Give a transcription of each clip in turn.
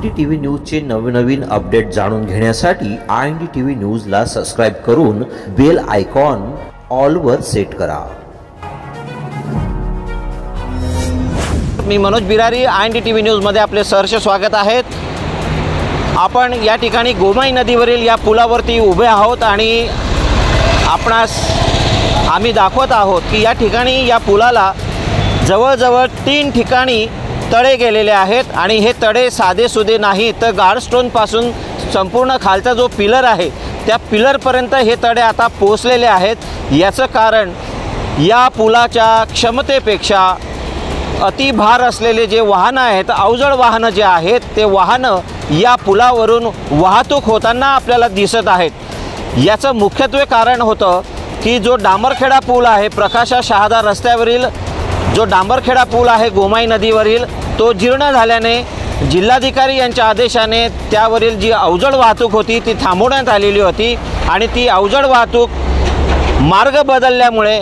INDTV न्यूजचे नवनवीन update जाणून घेण्यासाठी INDTV न्यूजला सबस्क्राइब करून बेल आयकॉन ऑल वर सेट करा। मी मनोज बिरारी, INDTV न्यूज मध्ये आपले सहर्ष स्वागत आहे। आपण या ठिकाणी गोमाई नदीवरील या पुलावरती उभे आहोत आणि आपणास आम्ही दाखवत आहोत की या ठिकाणी या पुलाला जवळजवळ 3 ठिकाणी तडे गेलेले आहेत आणि हे तडे साधेसुधे नाही तर गार्डस्टोन पासून संपूर्ण खालचा जो पिलर आहे त्या पिलर पर्यंत हे तडे आता पोहोचलेले आहेत। याचं कारण या पुलाच्या क्षमतेपेक्षा अतिभार असलेले जे वाहन आहेत, अवजड वाहन जे आहेत, ते वाहन या पुलावरून वाहतूक होताना आपल्याला दिसत आहेत। याचं मुख्यत्वे कारण होतं की जो डांबरखेडा पूल आहे, प्रकाशा शहादा रस्त्यावरील जो डांबरखेडा पूल आहे गोमाई नदीवरील, तो जीर्ण झाल्याने जिल्हाधिकारी यांच्या आदेशाने त्यावरील जी अवजड वाहतूक होती ती थांबवण्यात आलेली होती आणि ती अवजड वाहतूक मार्ग बदलल्यामुळे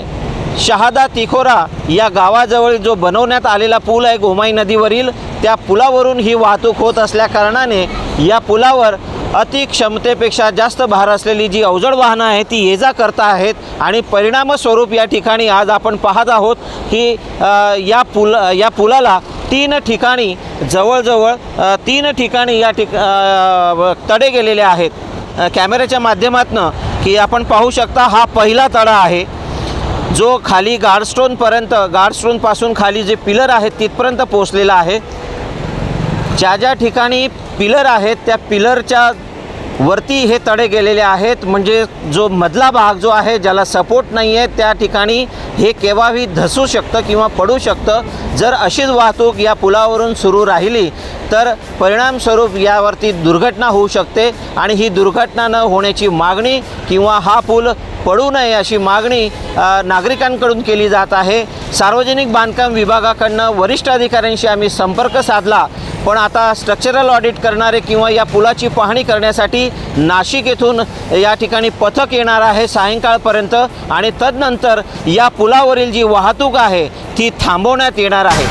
शहादा तिखोरा या गावाजवळ जो बनवण्यात आलेला पूल आहे गोमाई नदीवरील, त्या पुलावरून ही वाहतूक होत असल्या कारणाने या पुलावर अति क्षमतेपेक्षा जास्त भार असलेली जी अवजड वाहनं आहेत ती ये जा करत आहेत आणि परिणामस्वरूप या ठिकाणी आज आपण पाहत आहोत की या पुलाला 3 ठिकाणी जवळजवळ 3 ठिकाणी तडे गेलेले आहेत। कॅमेऱ्याच्या माध्यमातून की आपण पाहू शकता, हा पहिला तडा आहे जो खाली गार्डस्टोन पासून खाली जे पिलर आहेत तिथपर्यंत पोहोचलेला आहे। ज्या ठिकाणी पिलर आहेत त्या पिलरच्या वरती हे तडे गेलेले आहेत, म्हणजे जो मधला भाग जो आहे ज्याला सपोर्ट नाही आहे त्या ठिकाणी हे केव्हाही धसू शकतं किंवा पडू शकतं। जर अशीच वाहतूक या पुलावरून सुरू राहिली तर परिणामस्वरूप यावरती दुर्घटना होऊ शकते आणि ही दुर्घटना न होण्याची मागणी किंवा हा पूल पडू नये अशी मागणी नागरिकांकडून केली जात आहे। सार्वजनिक बांधकाम विभागाकडून वरिष्ठ अधिकाऱ्यांशी आम्ही संपर्क साधला, पण आता स्ट्रक्चरल ऑडिट करणारे किंवा या पुलाची पाहणी करण्यासाठी नाशिक येथून या ठिकाणी पथक येणार आहे सायंकाळपर्यंत आणि तदनंतर या पुलावरील जी वाहतूक आहे ती थांबवण्यात येणार आहे।